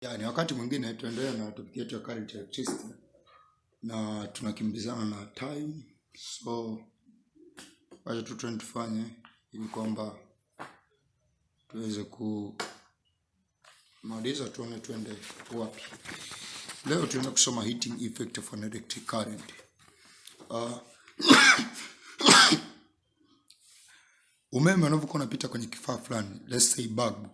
Ni wakati mwingine tuendelee na topic yetu ya current electricity na tunakimbizana na time, so wacha tu tufanye ili kwamba tuweze kumaliza, tuone tuende wapi. Leo tunaenda kusoma heating effect of an electric current. Umeme unapokuwa unapita kwenye kifaa fulani, let's say bulb,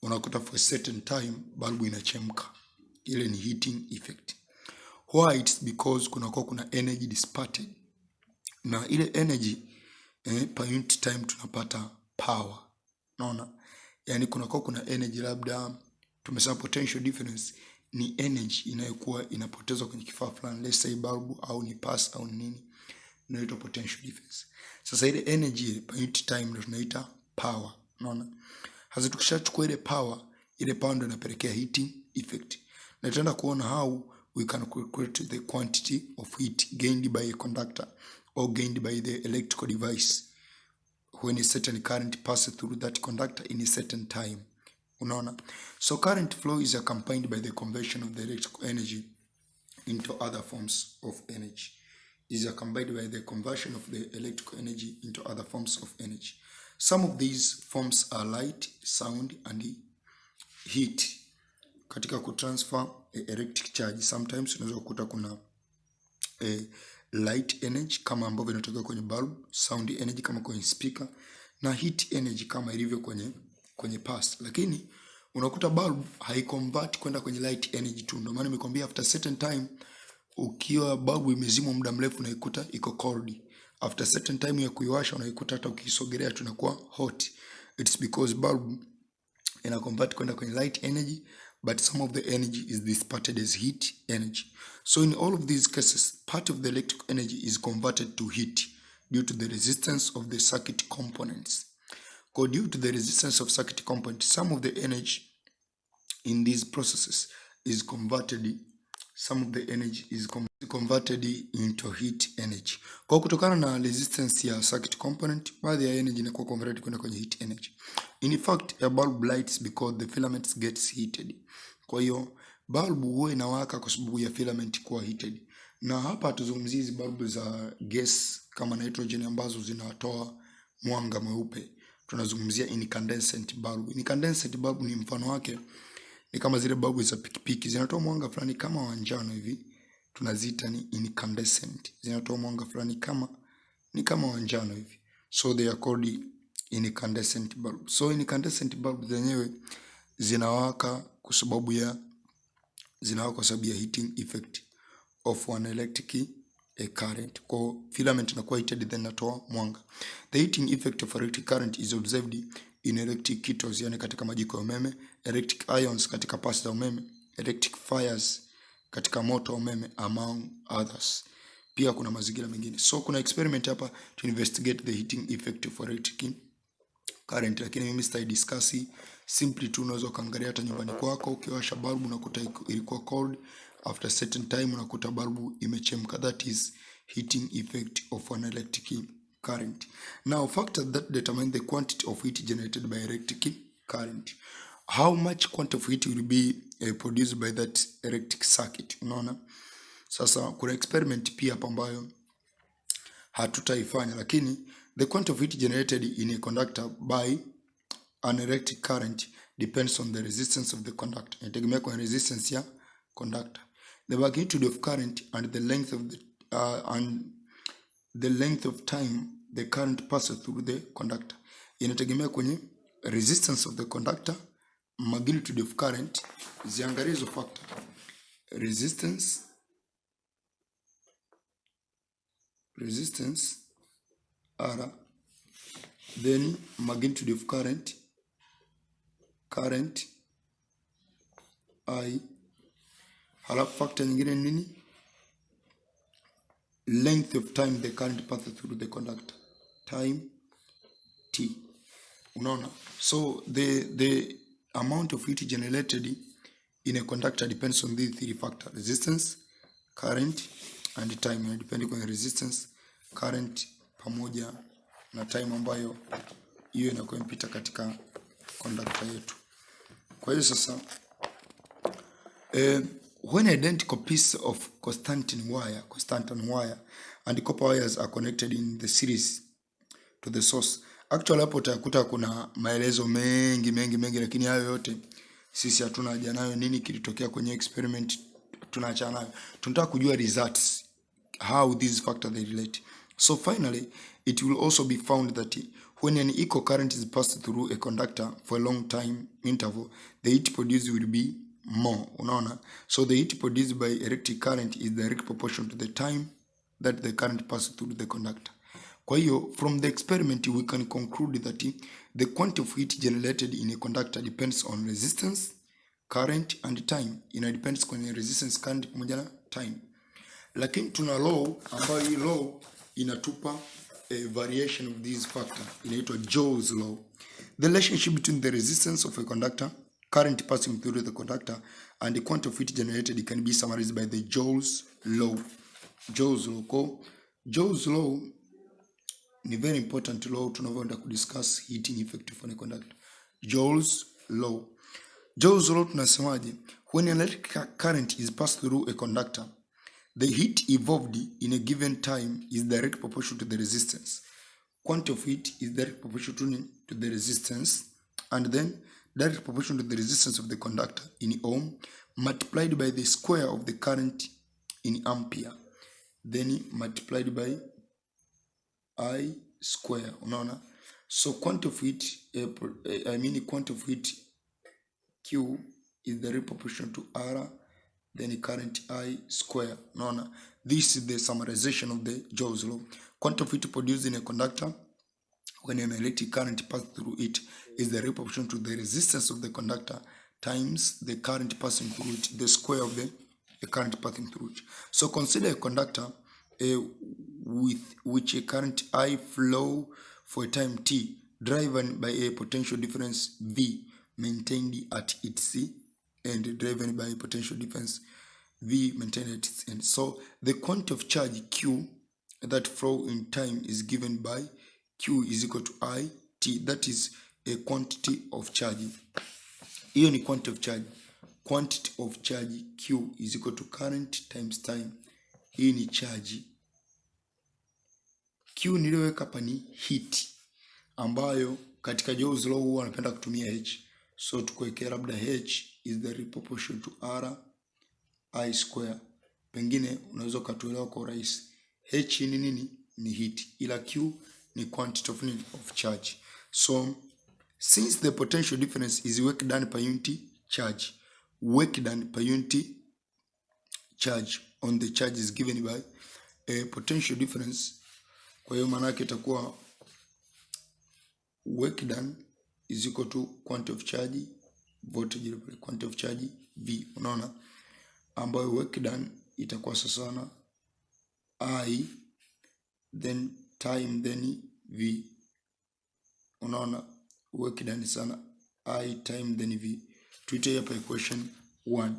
unakuta for a certain time bulb inachemka. Ile ni heating effect. Why? It's because kuna energy dissipated. Na ile energy per unit time tunapata power. Unaona? Yaani kuna energy, labda tumesema potential difference ni energy inayokuwa inapotezwa kwenye kifaa fulani, let's say bulb au ni pass au nini, inaitwa potential difference. Sasa ile energy per unit time ndio tunaita power. Unaona? Hasa tukishachukua ile power ndio inapelekea heating effect. Na tutaenda kuona how we can calculate the quantity of heat gained by a conductor or gained by the electrical device when a certain current passes through that conductor in a certain time. Unaona? So current flow is accompanied by the conversion of the electrical energy into other forms of energy. Is accompanied by the conversion of the electrical energy into other forms of energy. Some of these forms are light, sound, and heat. Katika kutransfer electric charge, sometimes unaweza kukuta kuna light energy kama ambavyo inatoka kwenye bulb, sound energy kama kwenye speaker, na heat energy kama ilivyo kwenye pass. Lakini unakuta bulb haiconvert kwenda kwenye light energy tu. Ndio maana nimekwambia after certain time, ukiwa bulb imezimwa muda mrefu unaikuta iko cold. After certain time ya kuiwasha unaikuta hata ukisogelea tunakuwa hot. It's because bulb ina convert kwenda kwenye light energy, but some of the energy is dissipated as heat energy. So in all of these cases, part of the electrical energy is converted to heat due to the resistance of the circuit components. Due to the resistance of circuit components, some of the energy in these processes is converted, into heat energy. Kwa kutokana na resistance ya circuit component, baadhi ya energy inakuwa converted kwenda kwenye heat energy. In fact, a bulb lights because the filaments gets heated. Kwa hiyo bulb huwa inawaka kwa sababu ya filament kuwa heated. Na hapa tuzungumzie hizi bulb za gas kama nitrogen ambazo zinatoa mwanga mweupe. Tunazungumzia incandescent bulb. Incandescent bulb ni mfano wake ni kama zile bulb za pikipiki, zinatoa mwanga fulani kama wa njano hivi. Tunaziita ni incandescent. Zinatoa mwanga fulani kama wa njano hivi. So they are called incandescent bulb. So incandescent bulb zenyewe zinawaka kwa sababu ya heating effect of an electric current. Kwa filament inakuwa heated then inatoa mwanga. The heating effect of electric current is observed in electric kettles, yani katika majiko ya umeme, electric ions katika pasi za umeme, electric fires katika moto wa umeme, among others. Pia kuna mazingira mengine. So kuna experiment hapa to investigate the heating effect of electric current, lakini mimi sita discuss. Simply tu unaweza kaangalia hata nyumbani kwako, ukiwasha bulb unakuta ilikuwa cold, after certain time unakuta bulb imechemka. That is heating effect of an electric current. Now factors that determine the quantity of heat generated by electric current. How much quantity of heat will be produced by that electric circuit? Unaona? Sasa kuna experiment pia hapa ambayo hatutaifanya, lakini the quantity of heat generated in a conductor by an electric current depends on the resistance of the conductor. Inategemea kwa resistance ya conductor. The magnitude of current and the length of time the current passes through the conductor. Inategemea kwenye resistance of the conductor, magnitude of current, ziangalie hizo factor. Resistance R, then magnitude of current I, halafu factor nyingine nini? Length of time the current passes through the conductor, time T. Unaona? So the amount of heat generated in a conductor depends on these three factors: resistance, current, and time. Depending on resistance, current pamoja na time ambayo inakuwa impita katika conductor yetu. Kwa hiyo sasa When identical pieces of constantan wire and copper wires are connected in the series to the source. Actually hapo utakuta kuna maelezo mengi, lakini hayo yote sisi hatuna haja nayo. Nini kilitokea kwenye experiment tunaachana nayo. Tunataka kujua results, how these factors they relate. So finally, it will also be found that when an equal current is passed through a conductor for a long time interval, the heat produced will be more. Unaona? So the heat produced by electric current is direct proportional to the time that the current passes through the conductor. Kwa hiyo, from the experiment we can conclude that the quantity of heat generated in a conductor depends on resistance, current and time. Ina depends kwenye resistance, current pamoja na time. Lakini tuna law ambayo hii law inatupa a variation of these factor, inaitwa Joule's law. The relationship between the resistance of a conductor, current passing through the conductor and the quantity of heat generated can be summarized by the Joule's law. Joule's law. Joule's law ni very important law tunavyoenda kudiscuss heating effect of a conductor. Joule's law. Joule's law tunasemaje? When an electric current is passed through a conductor, the heat evolved in a given time is direct proportional to the resistance. Quantity of heat is direct proportional to the resistance, and then direct proportional to the resistance of the conductor in ohm multiplied by the square of the current in ampere, then multiplied by I square. Unaona? So quantity of heat, quantity of heat Q is direct proportional to R, then current I square. Unaona? This is the summarization of the Joule's law. Quantity of heat produced in a conductor when an electric current passes through it is direct proportional to the resistance of the conductor times the current passing through it, the square of the current passing through it. So consider a conductor with which a current I flow for a time t, driven by a potential difference V maintained at its end, driven by a potential difference V maintained at its end. So the quantity of charge Q that flow in time is given by Q is equal to I t, that is a quantity of charge. Hiyo ni quantity of charge. Quantity of charge Q is equal to current times time. Hii ni charge. Q niliweka hapa ni heat, ambayo katika Joule's law huwa anapenda kutumia H. So tukuwekea labda H is direct proportional to R I square. Pengine unaweza ukatuelewa kwa urahisi. H ni nini? Ni heat. Ila Q ni quantity of charge. So since the potential difference is work done per unit charge, work done per unit charge on the charge is given by a potential difference. Kwa hiyo maana yake itakuwa work done is equal to quantity of charge voltage, quantity of charge V. Unaona? Ambayo work done itakuwa sawa na I then time then V. Unaona? Work done sana I time then V. Tuite hapa equation 1.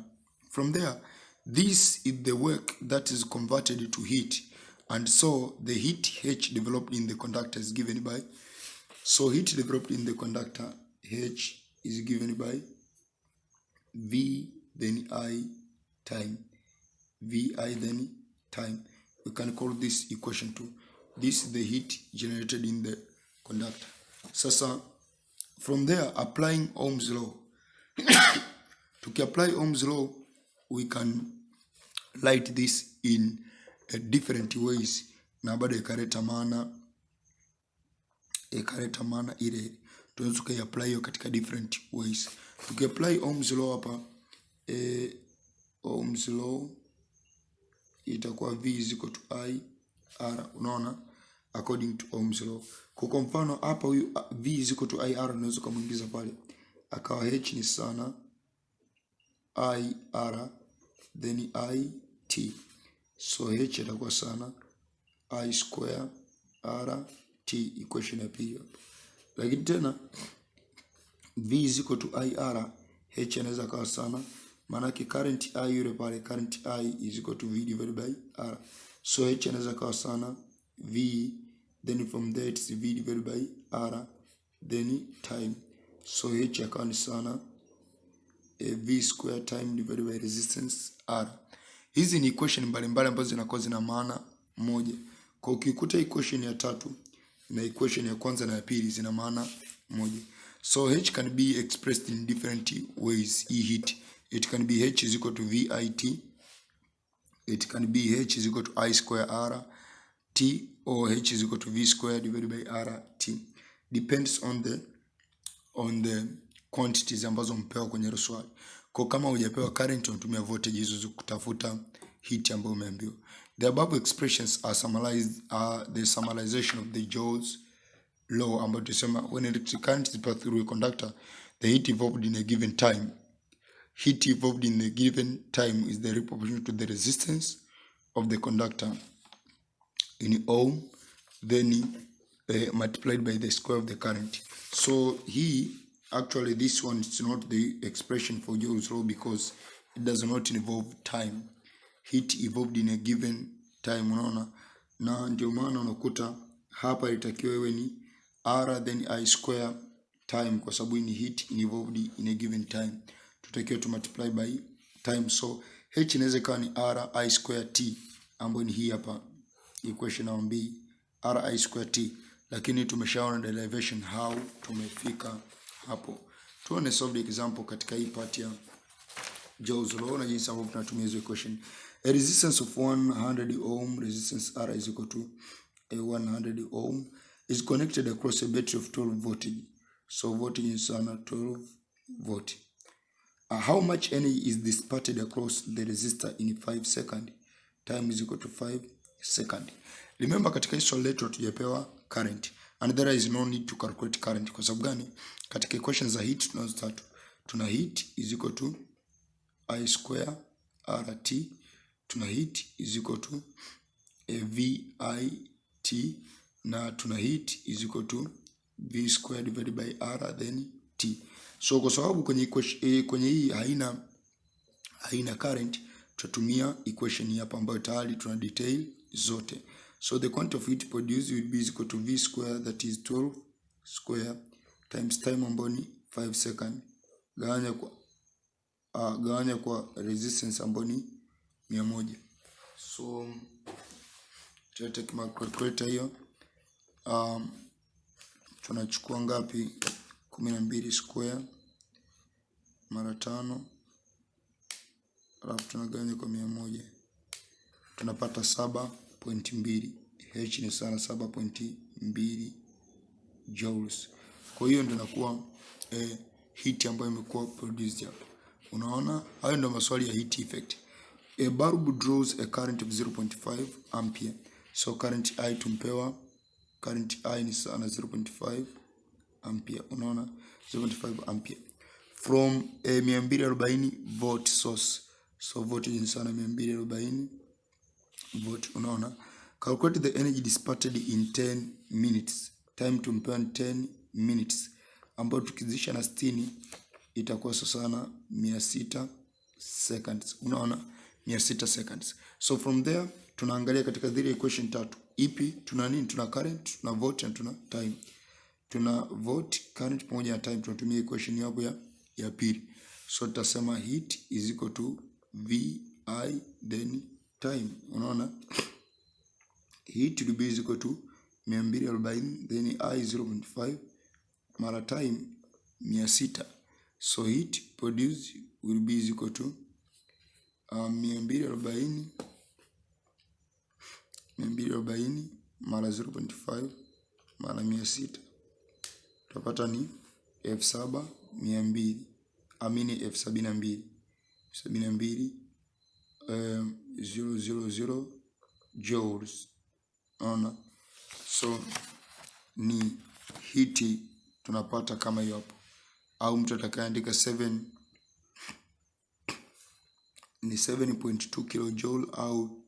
From there, this is the work that is converted to heat, and so the heat H developed in the conductor is given by, so heat developed in the conductor H is given by V then I time, Vi then time. We can call this equation 2. This is the heat generated in the conductor. Sasa from there, applying Ohm's law. To apply Ohm's law, we can write this in different ways, na bado ikaleta maana ile tunaweza kuapply hiyo katika different ways. Tukiapply Ohm's law hapa, Ohm's law itakuwa V is equal to I R. Unaona? According to Ohm's law. Kwa mfano hapa huyu V is equal to I R unaweza kumuingiza pale, akawa H ni sana I R then I T. So H itakuwa sana I square R T, equation ya pili hapo. Lakini tena V is equal to I R, H inaweza kuwa sana, maana yake current I yule pale, current I is equal to V divided by R. So H inaweza kuwa sana V, then from there it's V divided by R, then time. So H akawa ni sana V square time divided by resistance R. Hizi ni equation mbalimbali ambazo zinakuwa zina maana moja. Kwa ukikuta equation ya tatu na equation ya kwanza na ya pili zina maana moja. So H can be expressed in different ways. Heat. It can be H is equal to VIT. It can be H is equal to I square R T, or H is equal to V square divided by R T. Depends on the quantities ambazo mpewa kwenye swali. Kwa kama hujapewa current unatumia voltage hizo kutafuta heat ambayo umeambiwa. The above expressions are summarized the summarization of the Joule's law ambayo tusema when electric current is passed through a conductor, the heat evolved in a given time. Heat evolved in a given time is the proportional to the resistance of the conductor in ohm, then multiplied by the square of the current. So actually this one is not the expression for Joule's law because it does not involve time. Heat evolved in a given time, unaona, na ndio maana unakuta hapa itakiwa iwe ni R then I square time kwa sababu ni heat evolved in a given time. Tutakiwa tu multiply by time, so H inaweza kuwa ni R I square T ambayo ni hii hapa equation number B, R I square T, lakini tumeshaona derivation how tumefika hapo. Tuone solve example katika hii part ya Joule's law na jinsi ambavyo tunatumia hizo equation. A resistance of 100 ohm, resistance R is equal to a 100 ohm, is connected across a battery of 12 voltage. So voltage is 12 volt. How much energy is dissipated across the resistor in 5 seconds? Time is equal to 5 seconds. Remember katika hii swali letu tujapewa current and there is no need to calculate current. Kwa sababu gani? Katika equations za heat tunazo tatu. Tuna heat is equal to I square RT, tuna heat is equal to VIT, na tuna heat is equal to V square divided by R then T. So kwa sababu kwenye hii haina current, tutatumia equation hapa ambayo tayari tuna detail zote. So the quantity of heat produced will be equal to V square, that is 12 square, times time ambayo ni 5 second, gawanya kwa resistance ambayo ni 100. So tutaweka calculator hiyo. Tunachukua ngapi? 12 square mara 5, alafu tunagawanya kwa 100, tunapata 7.2. H ni sana 7.2 joules. Kwa hiyo ndio inakuwa heat ambayo imekuwa produced hapa. Unaona, hayo ndio maswali ya heat effect. A bulb draws a current of 0.5 ampere. So current I tumpewa, current I ni sana 0.5 ampere. Unaona, 0.5 ampere from a 240 volt source. So voltage ni sana 240 volt. Unaona, calculate the energy dissipated in 10 minutes. Time tumpewa 10 minutes, ambayo tukizidisha na 60 itakuwa sana 600 seconds. Unaona, 600 seconds. So from there tunaangalia katika zile equation tatu. Ipi tuna nini? Tuna current, tuna volt na tuna time. Tuna volt, current pamoja na time, tunatumia equation hapo ya pili. So tutasema heat is equal to Vi then time. Unaona, heat will be equal to 240 then I 0.5 mara time 600. So heat produced will be equal to 240 mara 0.5 mara 600, tutapata ni 7200, amini 72,000 joules. Unaona, so ni heat tunapata kama hiyo hapo, au mtu atakayeandika 7.2 kilojoule au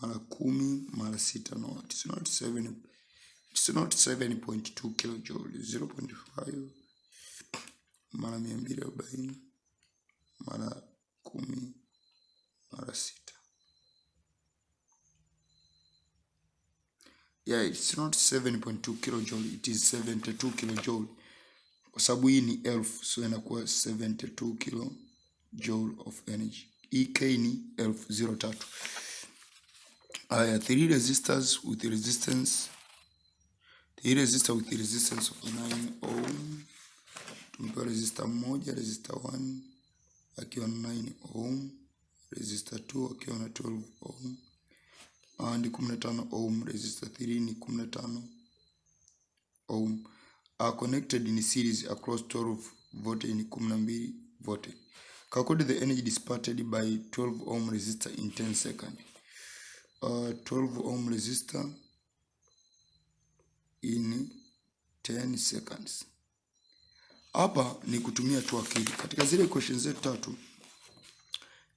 mara 10 mara 6. No, it's not 7.2 kilojoule, 0.5 mara 240 mara 10 mara 6. Yeah, it's not 7.2 kilojoule, it is 72 kilojoule. kwa sababu hii ni 1000, so inakuwa 72 kilojoule of energy. EK ni 1003. Aya, 3 resistors with resistance, 3 resistor with resistance of 9 ohm. Tumepewa resistor moja, resistor 1 akiwa na 9 ohm, resistor 2 akiwa na 12 ohm, and 15 ohm. Resistor 3 ni 15 ohm, are connected in series across 12 voltage ni 12 voltage. Calculate the energy dissipated by 12 ohm resistor in 10 seconds. 12 ohm resistor in 10 seconds. Hapa ni kutumia tu akili. Katika zile equations zetu tatu,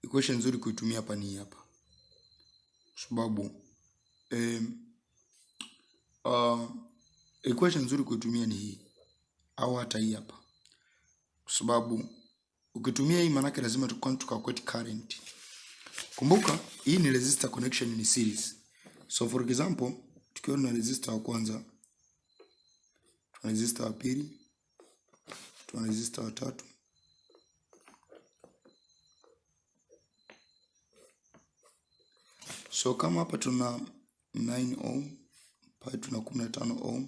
equation nzuri kuitumia hapa ni hapa. Sababu equation nzuri kuitumia ni hii au hata hii hapa. Sababu ukitumia hii manake lazima tukalculate current. Kumbuka hii ni resistor connection ni series. So for example, tukiwa na resistor wa kwanza, tuna resistor wa pili, tuna resistor wa tatu, so kama hapa tuna 9 ohm, pale tuna 15 ohm,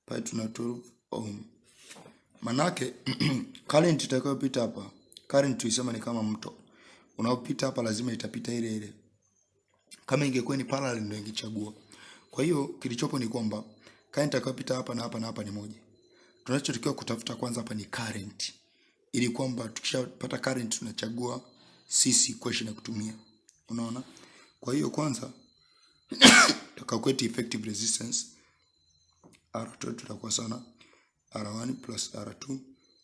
pale tuna 12 ohm. Manake current itakayopita hapa, current tuisema ni kama mto. Unaopita hapa lazima itapita ile ile. Kama ingekuwa ni parallel ndio ingechagua. Kwa hiyo kilichopo ni kwamba current itakayopita hapa na hapa na hapa ni moja. Tunachotakiwa kutafuta kwanza hapa ni current, ili kwamba tukishapata current tunachagua sisi equation ya kutumia. Unaona? Kwa hiyo kwanza tukalculate effective resistance. R2 tutakuwa sana R1 plus R2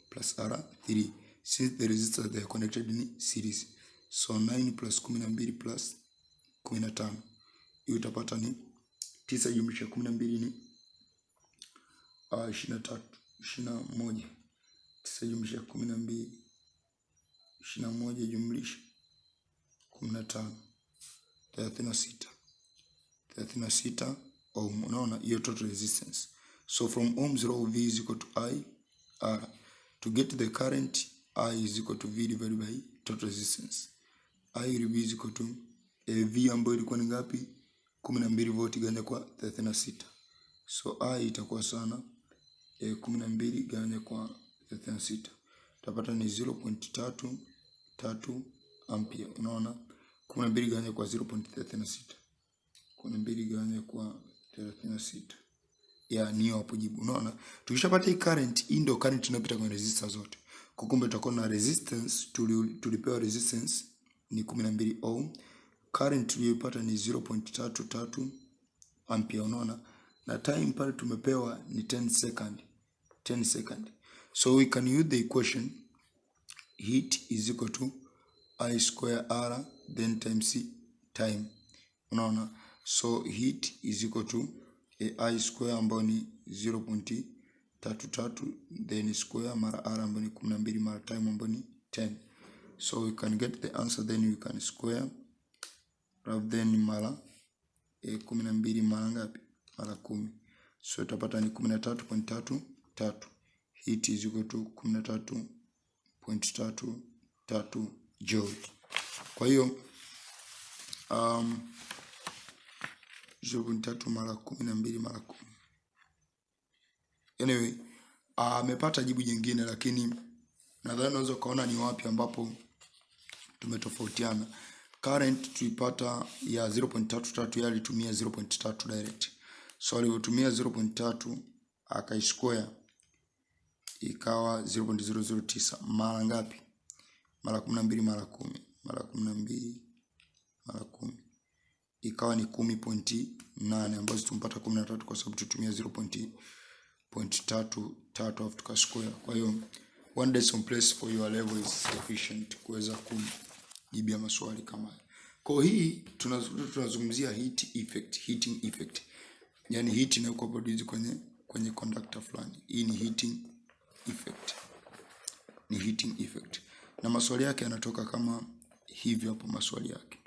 plus R3, since the resistors they are connected in series. So 9 plus 12 plus 15, hiyo utapata ni 9 jumlisha 12 ni 21. 9 jumlisha 12 21 jumlisha 15 36 ohm. Unaona hiyo total resistance. So from ohms law, V is equal to I R. To get the current, I is equal to V divided by total resistance. I will be equal to V ambayo ilikuwa ni ngapi? 12 volt gawanya kwa 36. So I itakuwa sana 12 gawanya kwa 36. Tutapata ni 0.33 ampere. Unaona 12 gawanya kwa 0.36. 12 gawanya kwa 36. Ya niyo hapo jibu. Unaona tukishapata hii current, hii ndio current inayopita kwenye resistor zote. Kwa kumbe tutakuwa na resistance, tulipewa resistance ni 12 ohm. Current tuliyopata ni 0.33 ampere. Unaona na time pale tumepewa ni 10 second. So we can use the equation heat is equal to I square R then times time. Unaona so heat is equal to I square ambayo ni 0.33 then square mara R ambayo ni 12 mara time ambayo ni 10. So we can get the answer, then we can square rather than mara 12 mara ngapi? Mara 10. So tutapata ni 13.33. Heat is equal to 13.33 joule. Kwa hiyo 0.3 mara 12 mara 10. Anyway, amepata jibu jingine, lakini nadhani unaweza kaona ni wapi ambapo tumetofautiana. Current tulipata ya 0.33, yeye alitumia 0.3 direct. So alitumia 0.3 akaisquare ikawa 0.009 mara ngapi? Mara 12 mara 10 mara 12 mara 10 ikawa ni 10.8, ambazo tumpata 13 kwa sababu tutumia 0.33 afu tukasquare. Kwa hiyo one decimal place for your level is sufficient kuweza kujibia maswali kama haya. Kwa hii tunazungumzia heating effect. Yani heat inayokuwa produce kwenye conductor fulani. Hii ni heating effect. Na maswali yake yanatoka kama hivyo hapo maswali yake.